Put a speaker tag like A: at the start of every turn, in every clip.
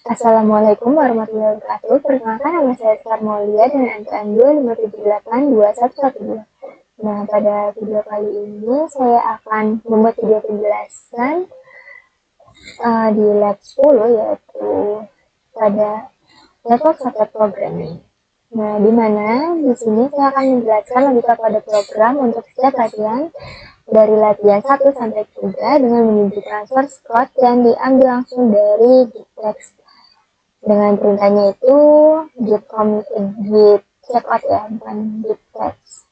A: Assalamualaikum warahmatullahi wabarakatuh. Perkenalkan, nama saya Sekar Maulia dengan angka 257821112. Nah, pada video kali ini saya akan membuat video penjelasan di lab 10, yaitu pada network socket programming. Nah, di mana di sini saya akan menjelaskan logika pada program untuk setiap latihan dari latihan 1 sampai 3 dengan menunjukkan source code yang diambil langsung dari text. Dengan perintahnya itu git commit, git checkout ya, bukan git text.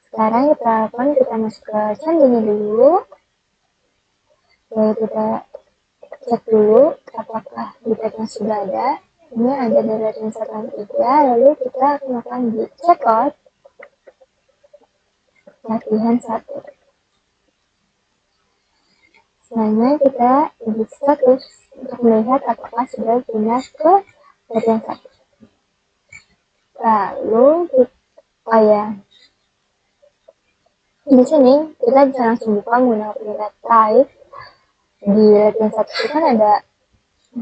A: Sekarang kita masuk ke candinya dulu. Lalu kita cek dulu apakah di tagnya sudah ada. Ini ada dari latihan 1 sampai 3. Lalu kita akan melakukan git checkout latihan 1. Selanjutnya kita git status untuk melihat apakah sudah pindah ke latihan 1. Lalu di sini kita bisa langsung buka menggunakan perintah type. Di latihan 1 itu kan ada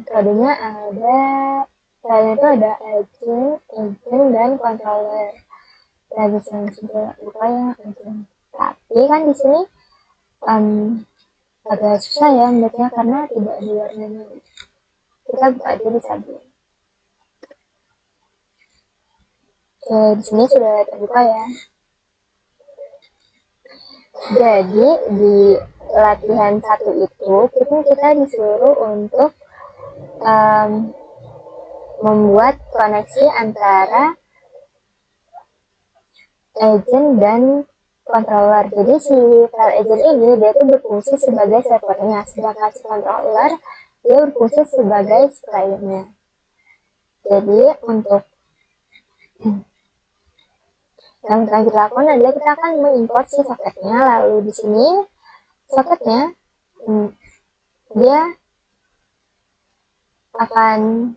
A: kodenya, selain itu ada agent dan controller. Kita bisa langsung buka yang agent. Tapi kan di sini agak susah ya membacanya karena tidak ada warnanya. Kita buka aja di samping. Oke, di sini sudah terbuka ya. Jadi di latihan 1 itu kita disuruh untuk membuat koneksi antara agent dan controller. Jadi si file agent ini dia itu berfungsi sebagai servernya, sedangkan si controller dia berfungsi sebagai clientnya. Jadi untuk yang akan kita lakukan adalah kita akan mengimport si soketnya. Lalu di sini soketnya dia akan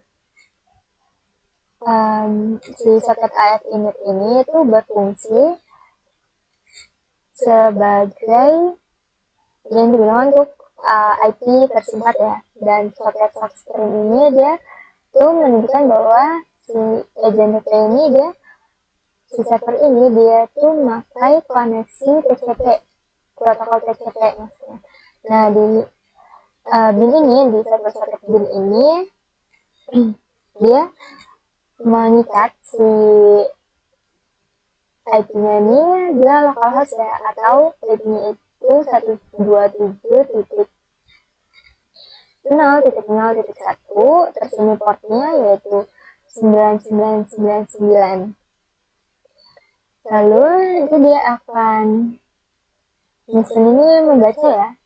A: si soket AF init ini itu berfungsi sebagai yang digunakan untuk IP versi 4 ya. Dan soket string ini dia tuh menunjukkan bahwa si agent ini si server ini dia tuh memakai koneksi TCP, protokol TCP maksudnya. Nah di bin ini, di server soket bin ini dia mengikat si IP-nya ini dia localhost ya, atau IP-nya itu 127.0.0.1, terus ini portnya yaitu 9999. Lalu itu dia akan mesin ini membaca ya.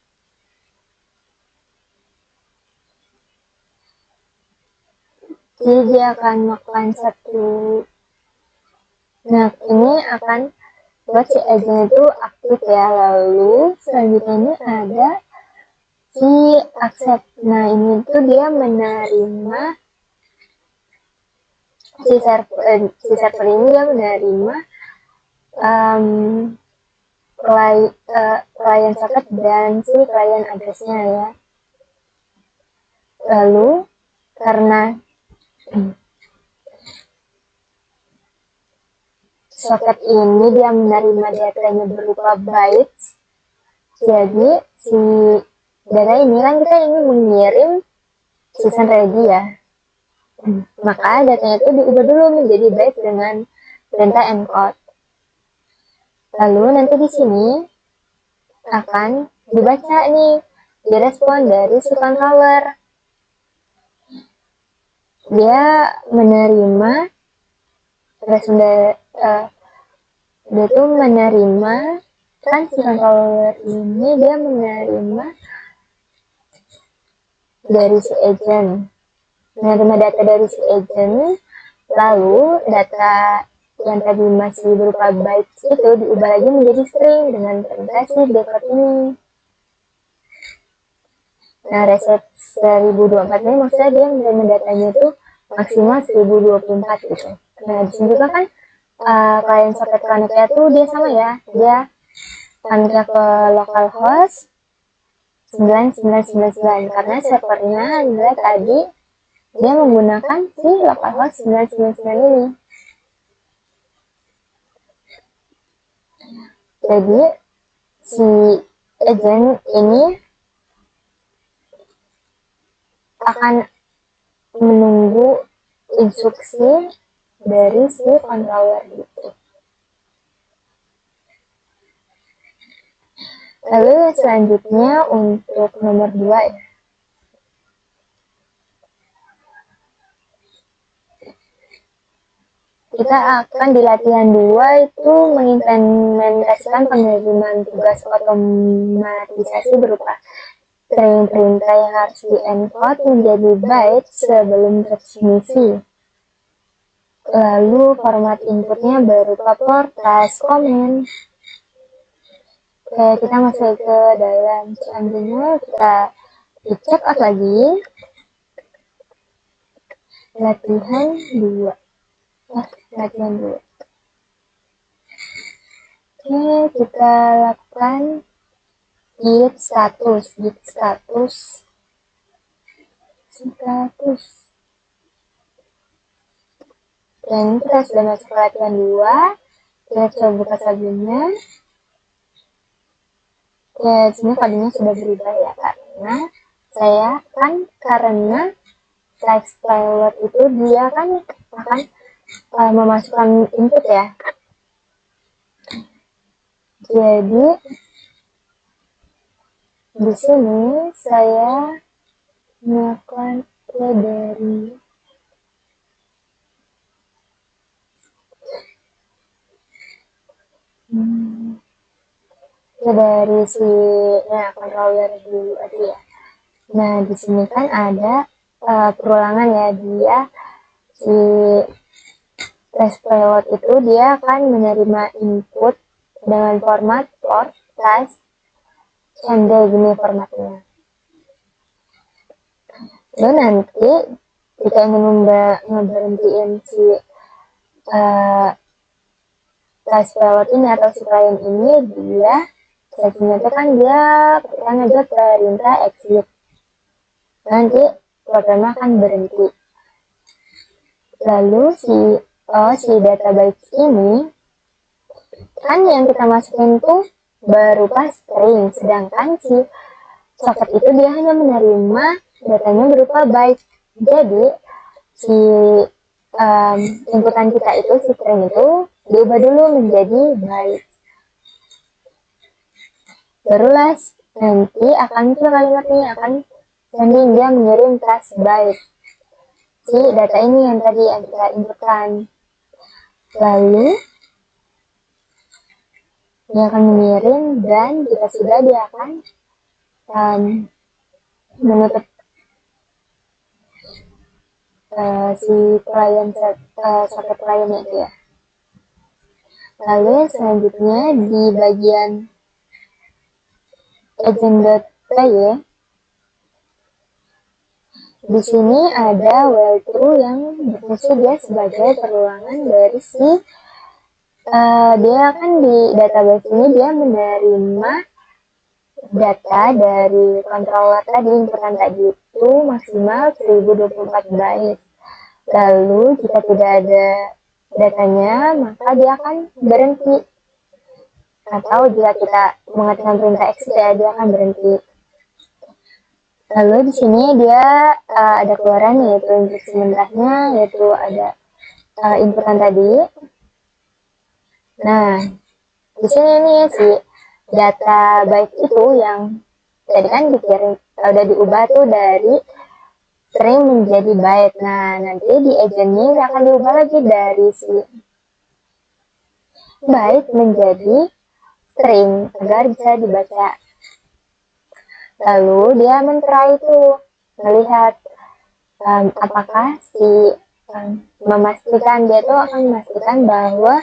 A: Jadi dia akan melakukan nah ini akan buat si agent itu aktif ya. Lalu selanjutnya ini ada si accept. Nah ini tuh dia menerima si server ini dia menerima klien soket dan si klien addressnya ya. Lalu karena soket ini dia menerima datanya berupa bytes, jadi si data ini kan kita ingin mengirim season ready ya, maka datanya itu diubah dulu menjadi byte dengan perintah encode. Lalu nanti di sini akan dibaca nih direspon dari si controller. Dia menerima respon dia tuh menerima kan si controller ini dia menerima dari si agent, menerima data dari si agent, lalu data yang tadi masih berupa bytes itu diubah lagi menjadi string dengan perintah si decode ini. Nah reset 1024 ini maksudnya dia menerima datanya itu maksimal 1024 gitu. Nah disini juga kan klien soket connect-nya tuh dia sama ya, dia connect ke localhost 9999 karena servernya adalah tadi dia menggunakan si localhost 999 ini. Jadi si agent ini akan menunggu instruksi dari si controller gitu. Lalu selanjutnya untuk nomor 2 ya. Kita akan di latihan 2 itu mengimplementasikan pengiriman tugas otomatisasi berupa string perintah yang harus di-encode menjadi byte sebelum transmisi. Lalu format inputnya berupa portas comment. Oke, kita masuk ke dalam selanjutnya, kita check out lagi. Latihan 2. Latihan 2. Oke, kita lakukan git status. Dan kita sudah masuk ke latihan 2. Kita coba buka sabunnya. Oke, sini kodenya sudah berubah ya, karena text payload itu dia kan akan memasukkan input ya. Jadi di sini saya melakukan dari si controller dulu aja ya. Nah di sini kan ada perulangan ya, dia si text payload itu dia akan menerima input dengan format port slash md gini formatnya. Lalu nanti jika ingin ngeberhentiin si text payload ini atau si client ini, dia sebenarnya itu kan dia ketika ngejot perintah exit, nanti programnya akan berhenti. Lalu si database ini kan yang kita masukin tuh berupa string, sedangkan si socket itu dia hanya menerima datanya berupa byte. Jadi si inputan kita itu, si string itu diubah dulu menjadi byte. Barulah nanti akan muncul kalimatnya, akan sending, dia mengirim tas byte si data ini yang tadi yang kita inputkan. Lalu dia akan mengirim dan jika sudah dia akan menutup si client socket clientnya itu ya. Lalu selanjutnya di bagian agent.py di sini ada while true yang berfungsi dia sebagai perulangan dari si dia kan di database ini dia menerima data dari controller tadi, inputan tadi itu maksimal 1024 byte. Lalu jika tidak ada datanya maka dia akan berhenti, atau jika kita mengetikkan perintah exit ya dia akan berhenti. Lalu di sini dia ada keluaran yaitu instruksi mentahnya, yaitu ada inputan tadi. Nah di sini nih si data byte itu yang tadi kan dikirim udah diubah tuh dari string menjadi byte. Nah nanti di agentnya akan diubah lagi dari si byte menjadi string agar bisa dibaca. Lalu dia men-try itu melihat apakah si memastikan, dia tuh akan memastikan bahwa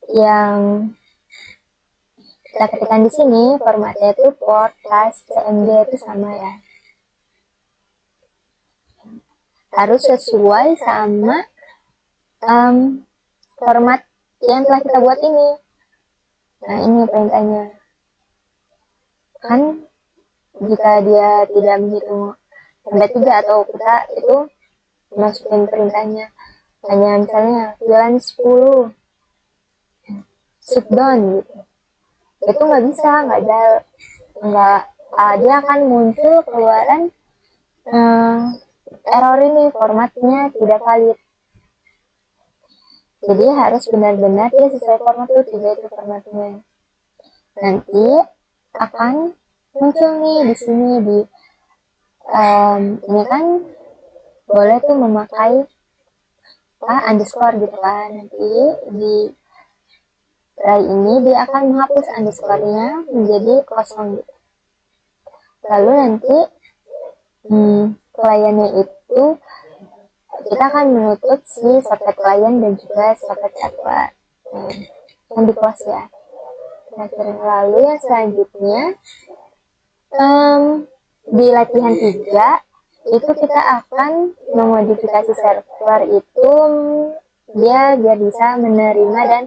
A: yang kita ketikkan di sini formatnya itu port slash cmd itu sama ya, harus sesuai sama format yang telah kita buat ini. Nah ini perintahnya kan jika dia tidak menghitung sampai 3 atau kita itu masukin perintahnya hanya misalnya jalan 10 sit down gitu, itu nggak bisa, nggak dia akan muncul keluaran error ini, formatnya tidak valid. Jadi harus benar-benar dia sesuai format itu, tidak itu formatnya. Nanti akan muncul nih di sini di ini kan boleh tuh memakai underscore gitu kan. Nanti di try ini dia akan menghapus underscore-nya menjadi kosong gitu. Lalu nanti kliennya itu kita akan menutup si soket klien dan juga soket server yang di close ya. Lalu yang selanjutnya di latihan 3 itu kita akan memodifikasi server itu dia biar bisa menerima dan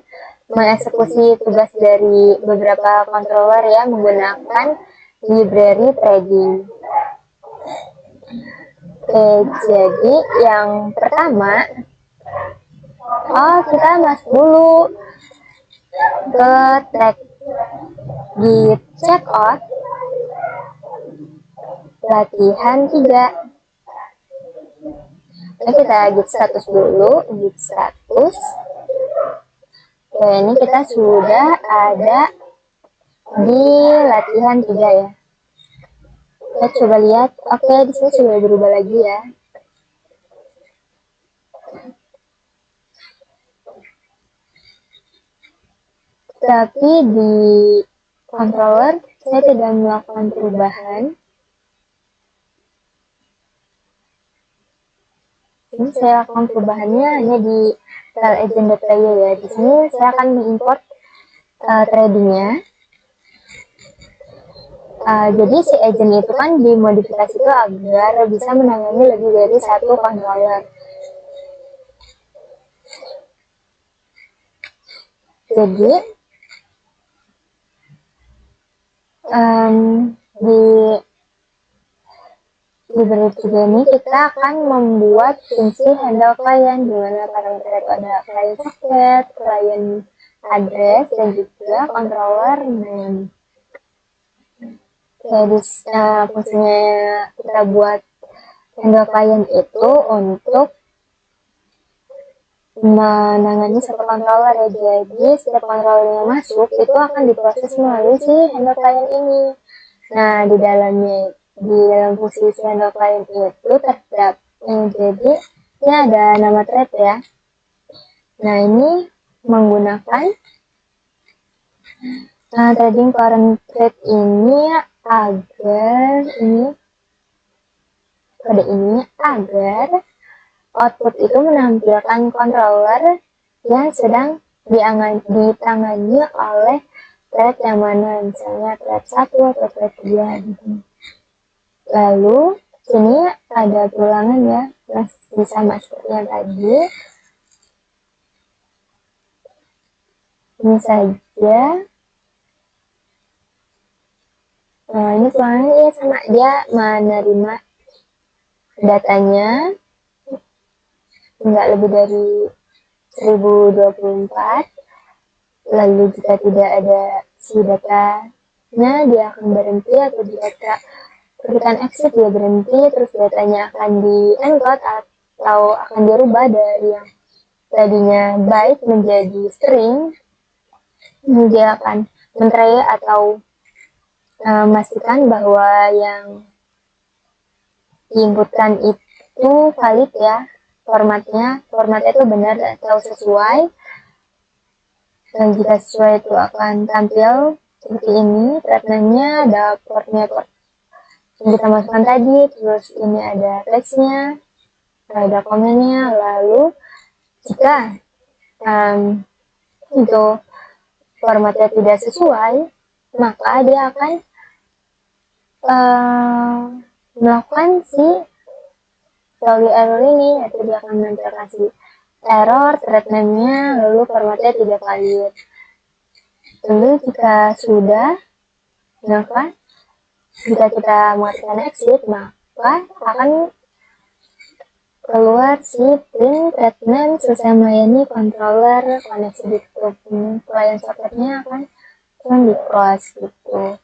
A: mengeksekusi tugas dari beberapa controller yang menggunakan library trading. Jadi yang pertama kita masuk dulu ke tag git checkout latihan 3. Ini kita git status dulu, git status. Oke, ini kita sudah ada di latihan 3 ya. Kita coba lihat, oke di sini sudah berubah lagi ya. Tapi di controller saya tidak melakukan perubahan. Ini saya lakukan perubahannya hanya di file agent.io ya. Di sini saya akan mengimport tradingnya. Jadi si agent itu kan dimodifikasi itu agar bisa menangani lebih dari satu controller. Jadi di berikut ini kita akan membuat fungsi handle client di mana parameter itu ada client socket, client address, dan juga controller name. Jadi fungsinya kita buat handle client itu untuk menangani satu controller ya. Jadi setiap controller yang masuk itu akan diproses melalui si handle client ini. Nah di dalam fungsi si handle client itu terdapat jadi ini ada nama thread ya. Nah ini menggunakan trading current thread ini agar output itu menampilkan controller yang sedang ditangani oleh thread yang mana, misalnya thread 1 atau thread 2 gitu. Lalu sini ada tulangan ya, masih sama seperti yang tadi. Ini saja. Ini tulangannya sama, dia menerima datanya nggak lebih dari 1024. Lalu jika tidak ada si datanya dia akan berhenti, atau jika tekan exit dia berhenti, terus datanya akan di encode atau akan dirubah dari yang tadinya byte menjadi string. Dia akan mentry atau memastikan bahwa yang diinputkan itu valid ya, formatnya itu benar atau sesuai. Dan jika sesuai itu akan tampil seperti ini, treatmentnya ada portnya yang kita masukkan tadi, terus ini ada teksnya, ada komennya. Lalu jika itu formatnya tidak sesuai, maka dia akan melakukan si value error ini, yaitu dia akan menampilkan si error treatmentnya, lalu formatnya tidak valid. Lalu jika sudah, maka jika kita mengatakan exit, maka akan keluar si print statement selesai melayani controller koneksi ditutup. Client socketnya akan di close gitu.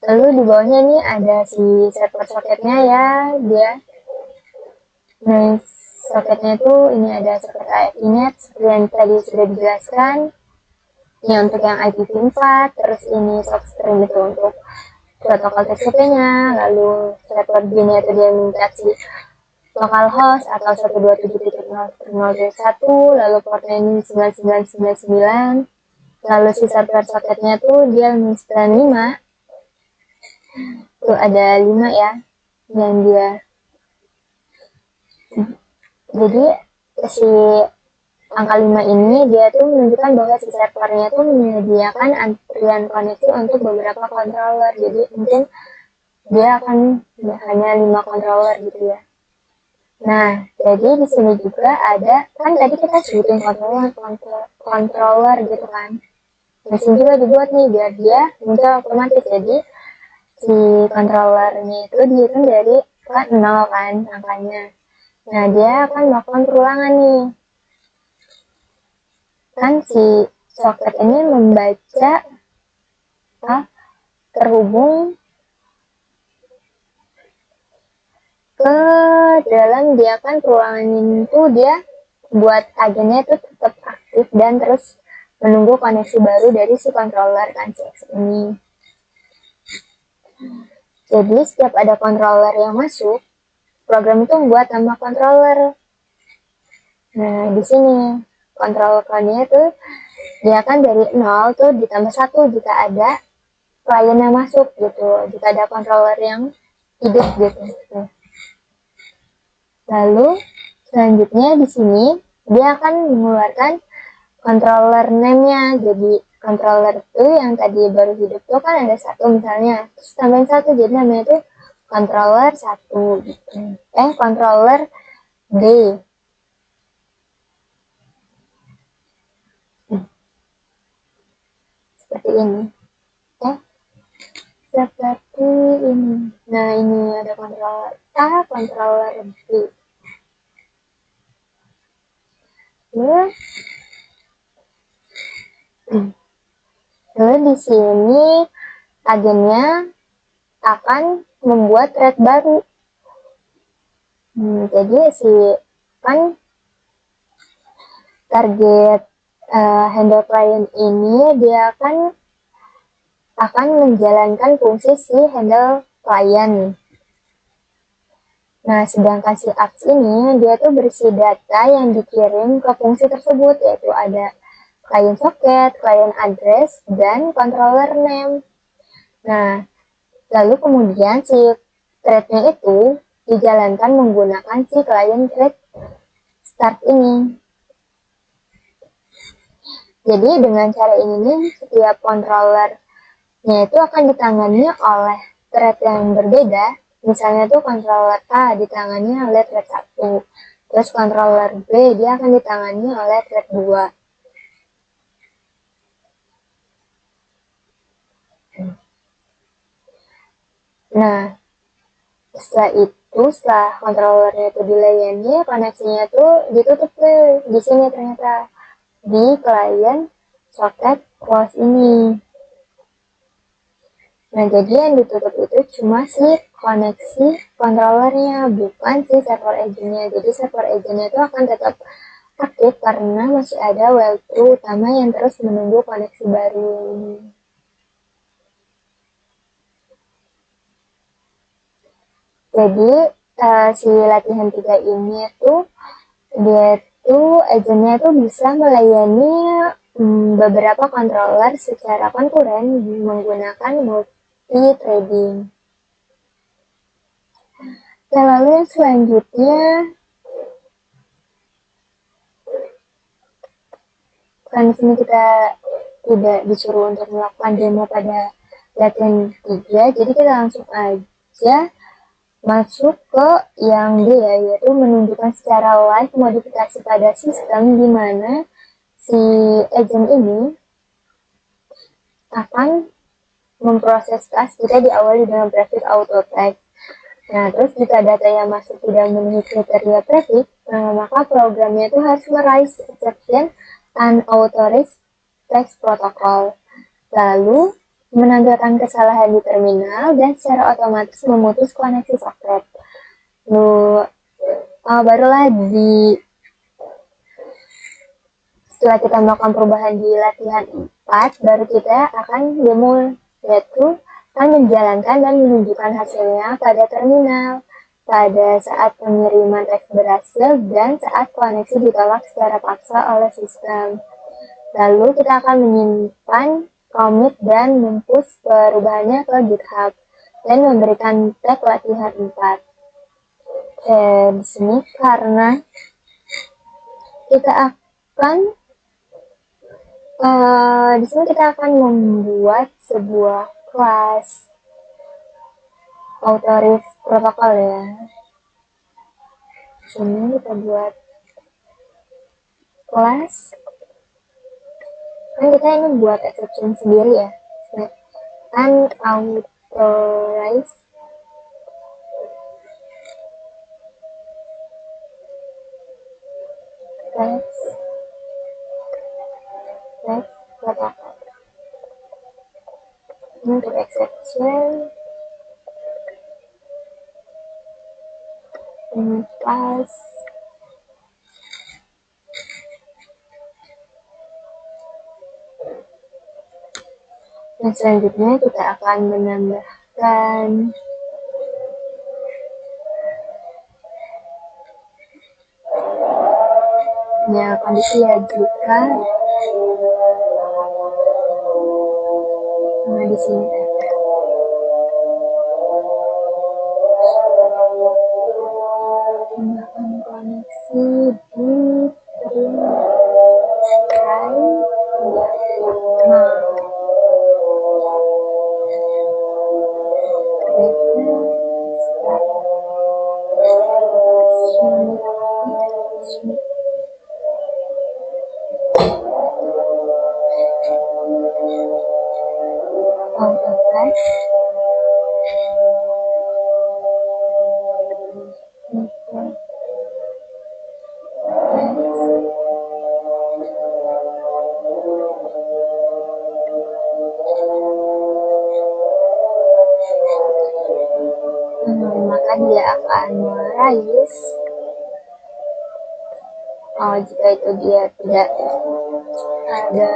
A: Lalu di bawahnya ini ada si server soketnya ya, nah soketnya itu ini ada seperti AFINet seperti yang tadi sudah dijelaskan. Ini untuk yang IPv4, terus ini substring itu untuk protokol TCP-nya, lalu server B-nya itu dia minta si localhost atau 127.0.0.1, lalu portnya ini 9999, lalu si server soketnya tuh dia 95, tuh ada 5 ya, yang dia jadi si angka 5 ini dia tuh menunjukkan bahwa si servernya tuh menyediakan antrian koneksi untuk beberapa controller, jadi mungkin dia akan hanya 5 controller gitu ya. Nah, jadi di sini juga ada, kan tadi kita sebutin controller gitu kan. Di sini juga dibuat nih biar dia muncul otomatis. Jadi si controllernya itu dihitung dari ke 0 kan angkanya. Nah, dia akan melakukan perulangan nih. Kan si soket ini membaca terhubung ke dalam, dia kan perulangan itu dia buat agennya itu tetap aktif dan terus menunggu koneksi baru dari si controller kan CX ini. Jadi setiap ada controller yang masuk, program itu membuat nama controller. Nah, di sini controllernya itu dia kan dari 0 tuh ditambah 1 jika ada klien yang masuk gitu, jika ada controller yang hidup gitu. Lalu selanjutnya di sini dia akan mengeluarkan controller name-nya. Jadi controller itu yang tadi baru hidup tuh kan ada 1 misalnya, terus tambahin 1 jadi namanya itu controller 1 gitu. Controller B. Seperti ini. Seperti ini. Nah, ini ada controller A, controller B. Ya. Lalu di sini agennya akan membuat thread baru. Jadi si kan target handle client ini dia akan menjalankan fungsi si handle client. Nah, sedangkan si apps ini dia tuh berisi data yang dikirim ke fungsi tersebut, yaitu ada client socket, client address, dan controller name. Nah, lalu kemudian si thread-nya itu dijalankan menggunakan si client thread start ini. Jadi dengan cara ini setiap controllernya itu akan ditangani oleh thread yang berbeda. Misalnya tuh controller A ditangani oleh thread 1, terus controller B dia akan ditangani oleh thread 2. Nah, setelah controllernya itu dilayani, koneksinya tuh ditutup di sini ternyata di client socket close ini. Nah, jadi yang ditutup itu cuma si koneksi controllernya, bukan si server agentnya. Jadi server agentnya itu akan tetap aktif karena masih ada well true utama yang terus menunggu koneksi baru. Jadi si latihan 3 ini tuh dia tuh agentnya tuh bisa melayani beberapa controller secara konkuren menggunakan multi-threading. Lalu yang selanjutnya, kan di sini kita tidak disuruh untuk melakukan demo pada latihan 3, jadi kita langsung aja masuk ke yang D ya, yaitu menunjukkan secara live modifikasi pada sistem di mana si agent ini akan memproses tas kita diawali dengan prefix auto text. Nah, terus jika data yang masuk tidak memenuhi kriteria prefix, maka programnya itu harus meraih exception unauthorized text protocol. Lalu menandakan kesalahan di terminal dan secara otomatis memutus koneksi soket. Barulah setelah kita melakukan perubahan di latihan 4, baru kita akan demo, yaitu akan menjalankan dan menunjukkan hasilnya pada terminal pada saat pengiriman teks berhasil dan saat koneksi ditolak secara paksa oleh sistem. Lalu kita akan menyimpan, commit, dan mempush perubahannya ke GitHub dan memberikan tag latihan 4. Di sini karena kita akan membuat sebuah kelas Authority protokol ya. Di sini kita buat kelas. Kan kita ini buat exception sendiri ya. Unauthorized text protocol. Ini untuk exception. Pas. Dan selanjutnya kita akan menambahkan kondisi ya jika di sini tambahkan koneksi di terminal. Maka dia akan meraih jika itu dia tidak ada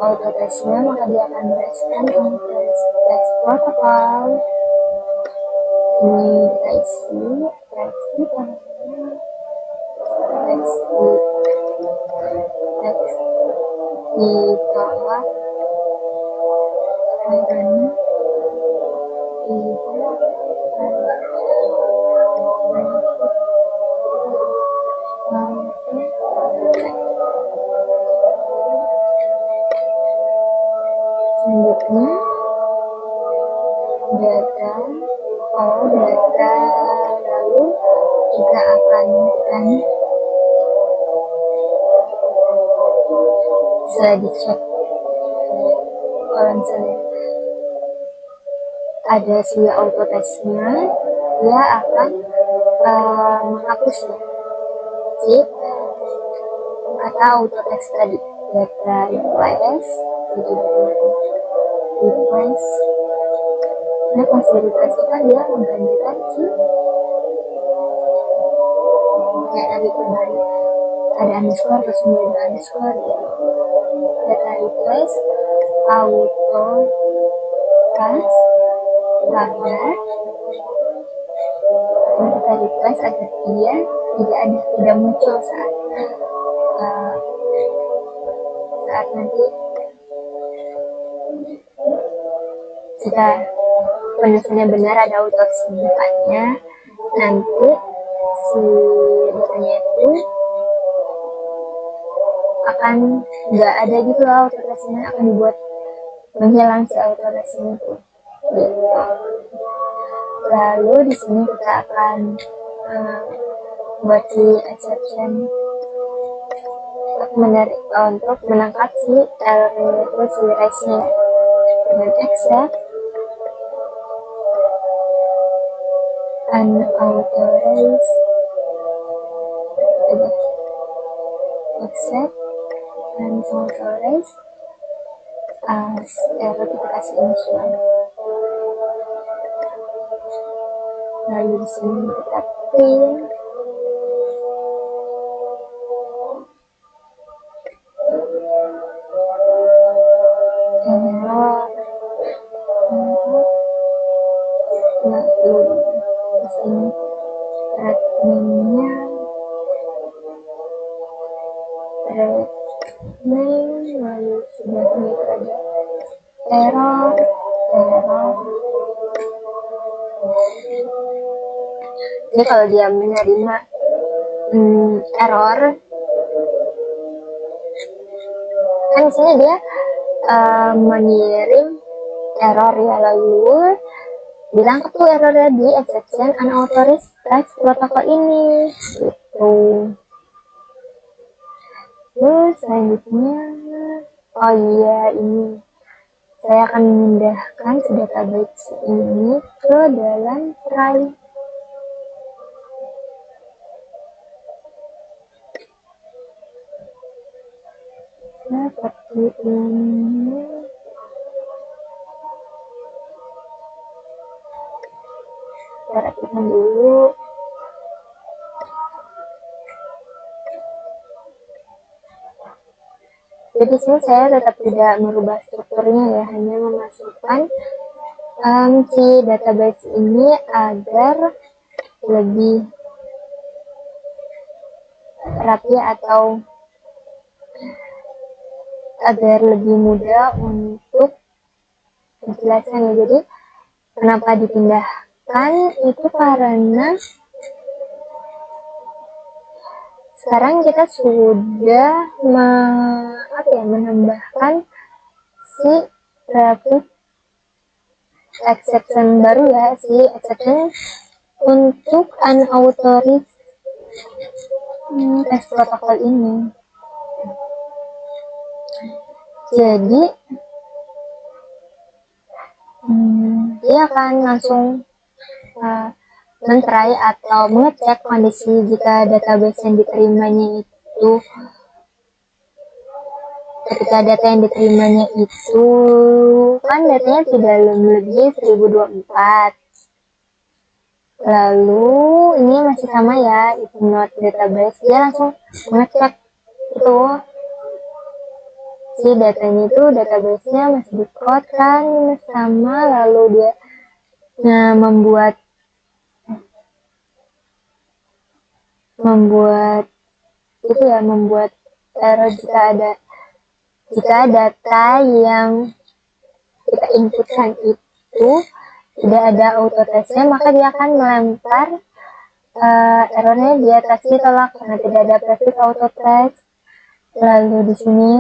A: auto-testnya, maka dia akan meraihkan text protokol. Ini kita isi text ditolak selanjutnya data lalu kita akan setelah dicek kalau misalnya ada si auto testnya, dia akan menghapus si kata auto test tadi. Data replace nah pas di replace itu kan dia menggantikan si kayak tadi kembali ada underscore terus menjadi underscore ya. Data replace auto test lambda kita replace agar dia tidak muncul saat nanti jika penulisannya benar ada autotest di depannya, nanti si datanya itu akan nggak ada gitu loh, autotestnya akan dibuat menghilang si autotestnya itu gitu. Lalu di sini kita akan buat si exception untuk menangkap si error itu si race-nya. dan accept unauthorized accept unauthorized as notifikasi initial. Lalu di sini kita print error. Lalu di sini thread-nya lalu sudah ini ada error. Jadi kalau dia menerima error, kan misalnya dia mengirim error ya, lalu bilang ke tuh errornya di exception unauthorized text protokol ini gitu. Terus selanjutnya, oh iya, ini saya akan memindahkan database ini ke dalam try. Seperti ini. Kita rapikan dulu. Jadi sini saya tetap tidak merubah strukturnya ya, hanya memasukkan si database ini agar lebih rapi atau agar lebih mudah untuk penjelasannya. Jadi kenapa dipindahkan itu karena sekarang kita sudah menambahkan si rapid exception baru ya, si exception untuk unauthorized text protokol ini. Jadi dia akan langsung men-try atau mengecek kondisi jika database yang diterimanya itu, ketika data yang diterimanya itu kan datanya tidak lebih 1024, lalu ini masih sama ya, itu not database, dia langsung mengecek itu si datanya itu database-nya masih di code kan sama, lalu dia membuat itu ya, membuat error jika data yang kita inputkan itu tidak ada auto trace-nya, maka dia akan melempar errornya di atas ditolak karena tidak ada prefix auto trace. Lalu di sini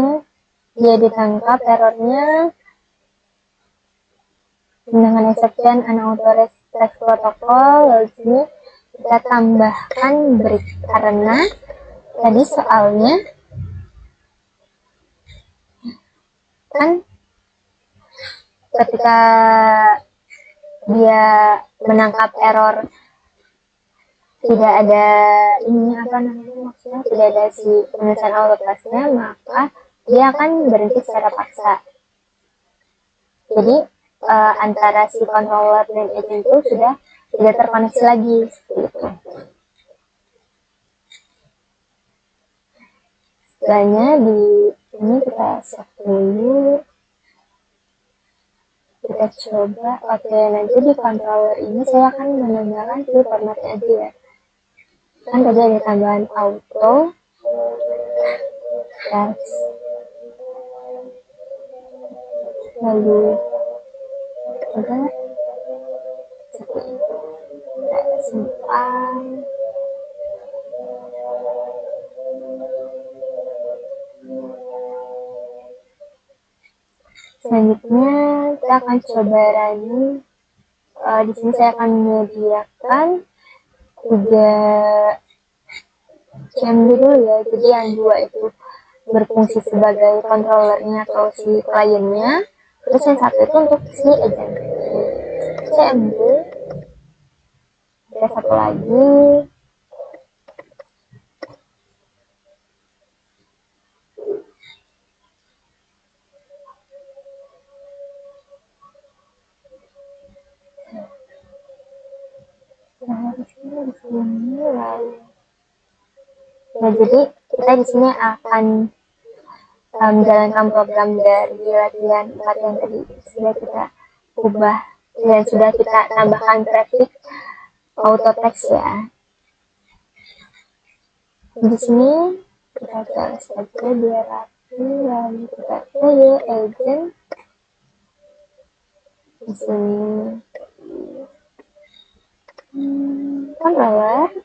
A: dia ditangkap errornya dengan exception unauthorized text protocol. Lalu di sini kita tambahkan break karena tadi soalnya kan ketika dia menangkap error tidak ada maksudnya tidak ada si penyelesaian auto-trace-nya, maka dia akan berhenti secara paksa. Jadi antara si controller dan agent itu sudah tidak terkoneksi lagi gitu. Setelahnya di ini kita save dulu, kita coba. Oke, nanti di controller ini saya akan menambahkan si format aja ya, kan tadi ada tambahan auto yes. Lalu ada simpan. Selanjutnya kita akan coba running. Di sini saya akan menyediakan 3 CMD dulu ya. Jadi yang 2 itu berfungsi sebagai controllernya atau si kliennya, Terus yang satu itu untuk si agent CMD. Ada satu lagi di sini lalu. Ya, jadi kita di sini akan menjalankan program dari latihan tadi sudah kita ubah dan sudah kita tambahkan traffic auto text ya. Di sini kita tulis saja biar rapi, lalu kita pilih agent di sini controller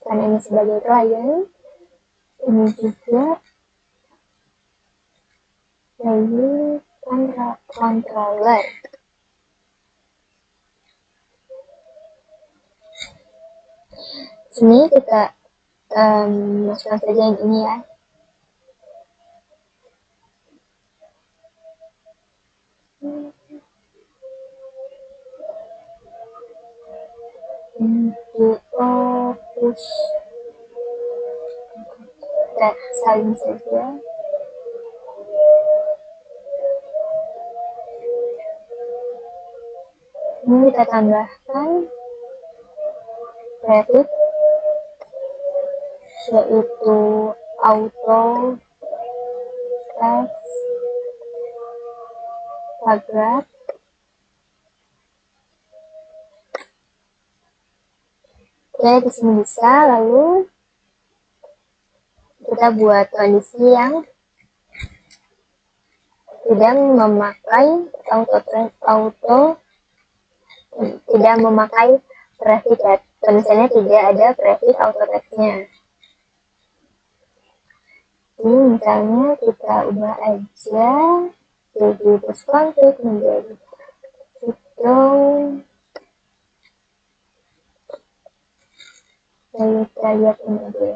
A: karena ini sebagai client, ini juga lalu controller. Sini kita masukkan saja yang ini ya. Untuk push kita salin saja. Ini kita tambahkan traffic yaitu auto text paragraph. Oke, di sini bisa. Lalu kita buat kondisi yang tidak memakai tidak memakai prefix ya. Misalnya tidak ada prefix auto textnya. Ini misalnya kita ubah aja jadi push config menjadi hitung. Lalu kita lihat ini deh,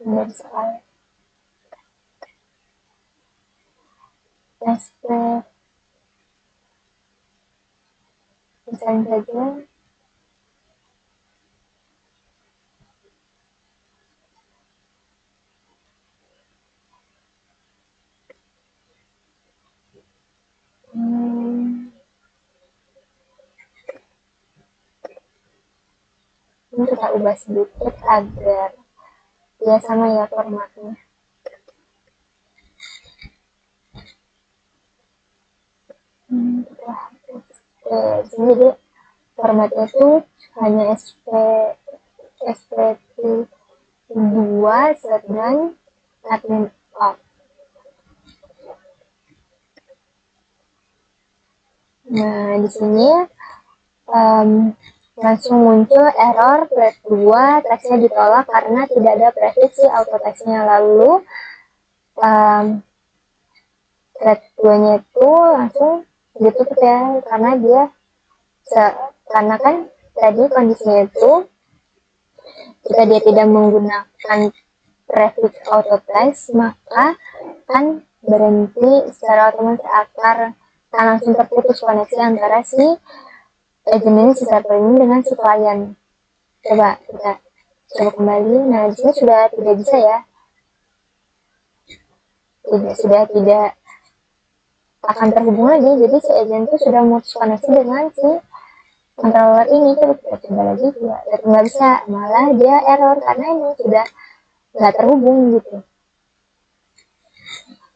A: menjadi soal aspek misalnya saja ini kita ubah sedikit agar ya sama ya formatnya. Kita hapus. Jadi formatnya itu hanya sp2 dan admin off. Nah, di sini langsung muncul error thread 2, teksnya ditolak karena tidak ada prefix si auto teksnya. Lalu thread 2-nya itu langsung ditutup ya, karena kan tadi kondisinya itu jika dia tidak menggunakan prefix auto text, maka kan berhenti secara otomatis akan langsung terputus koneksi antara si agent ini, si server ini dengan si klien. Coba kita coba kembali. Nah, di sini sudah tidak bisa ya. Sudah tidak akan terhubung lagi. Jadi si agent itu sudah memutus koneksi dengan si controller ini. Coba kita coba lagi ya. Nggak bisa, malah dia error karena ini sudah nggak terhubung gitu.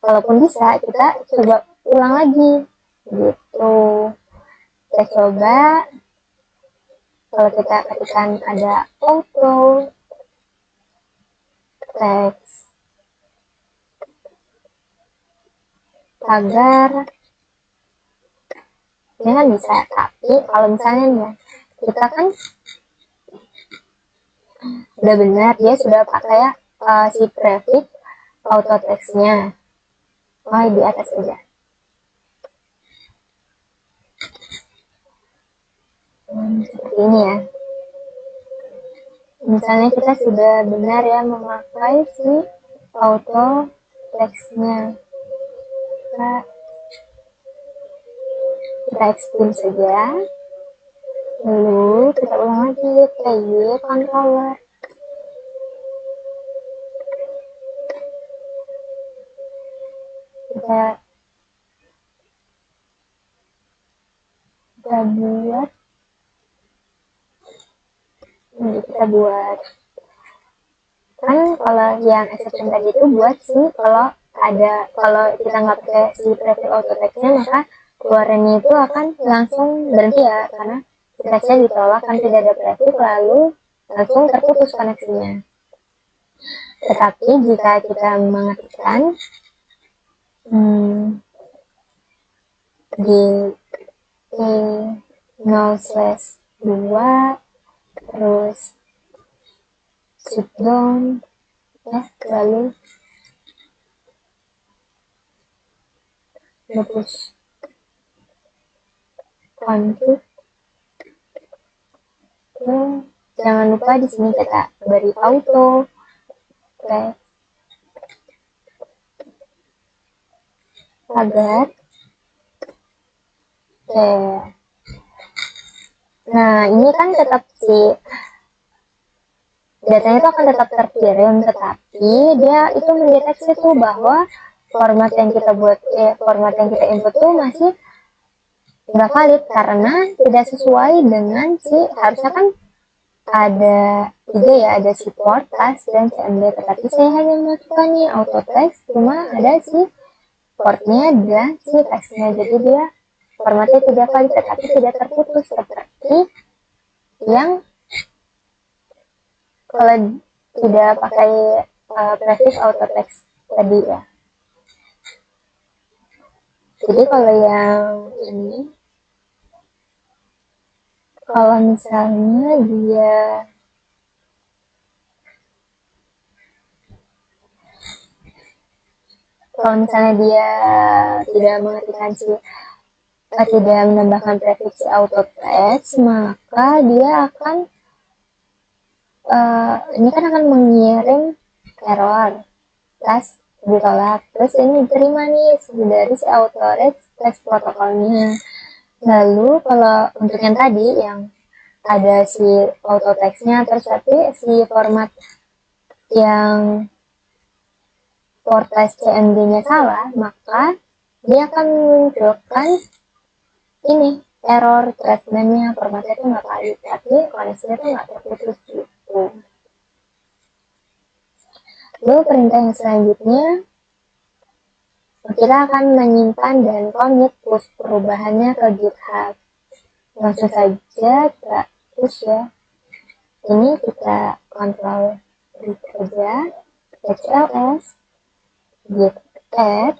A: Walaupun bisa, kita coba ulang lagi gitu. Kita coba kalau kita ketikkan ada auto text agar ini kan bisa, tapi kalau misalnya ya kita kan udah benar dia sudah pakai si prefix auto textnya, di atas saja. Seperti ini ya. Misalnya kita sudah benar ya memakai si auto textnya. Nah, kita expand saja, lalu kita ulang lagi play controller. Kita buat ini, kita buat kan kalau yang exception tadi itu buat sih kalau kita nggak pakai si prefix auto text-nya, maka keluarannya itu akan langsung berhenti ya, karena teksnya ditolak kan tidak ada prefix, lalu langsung terputus koneksinya. Tetapi jika kita mengetikkan di 0/2 terus shift down ya, lalu terus config. Jangan lupa di sini kita beri auto agar nah ini kan tetap datanya itu akan tetap terkirim, tetapi dia itu mendeteksi tuh bahwa format yang kita buat format yang kita input tuh masih nggak valid karena tidak sesuai dengan harusnya kan ada 3 ya, ada support, task, dan CMD, tetapi saya hanya memasukkan nih auto text, cuma ada portnya dan textnya, jadi dia formatnya tidak valid tetapi tidak terputus seperti yang kalau tidak pakai prefix auto text tadi ya. Jadi kalau yang ini, kalau misalnya dia tidak mengetikkan tidak menambahkan prefix auto text, maka dia akan ini kan akan mengirim error task ditolak, terus ini diterima nih dari si auto text protokolnya. Lalu kalau untuk yang tadi yang ada si auto textnya, terus tapi si format yang port text CMD-nya salah, maka dia akan menunjukkan ini error treatmentnya, formatnya itu nggak valid, tapi koneksinya itu nggak terputus gitu. Lalu perintah yang selanjutnya, kita akan menyimpan dan commit push perubahannya ke GitHub. Langsung saja kita push ya. Ini kita kontrol klik saja HLS git add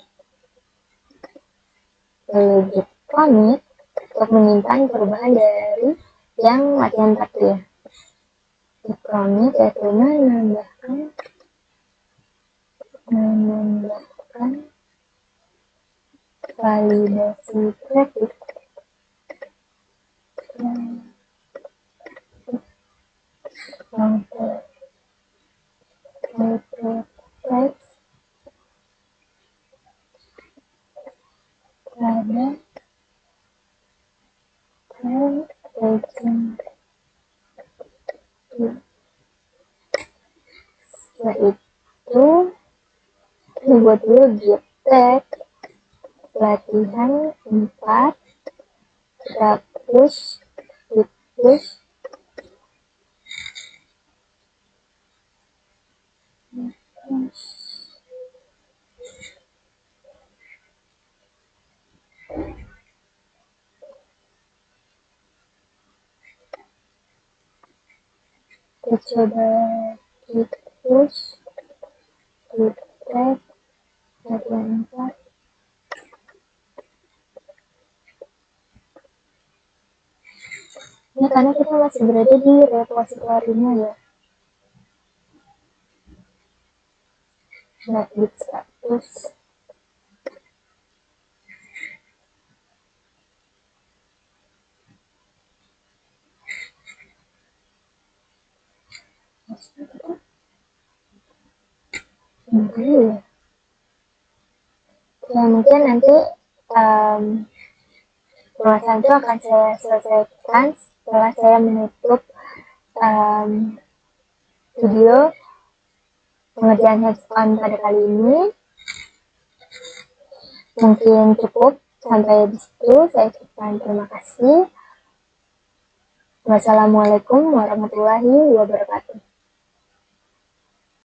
A: lalu git commit untuk menyimpan perubahan dari yang latihan 1 ya. Git commit yaitu menambahkan validasi prefix setelah itu buat dulu git tag latihan 4, kita push git push kita coba git push git tag latihan 4. Ini karena kita masih berada di repositorinya ya. Nah, git status ya, mungkin nanti pembahasan itu akan saya selesaikan setelah saya menutup video pengerjaan hands-on pada kali ini. Mungkin cukup sampai di situ. Saya ucapkan terima kasih. Wassalamualaikum warahmatullahi wabarakatuh.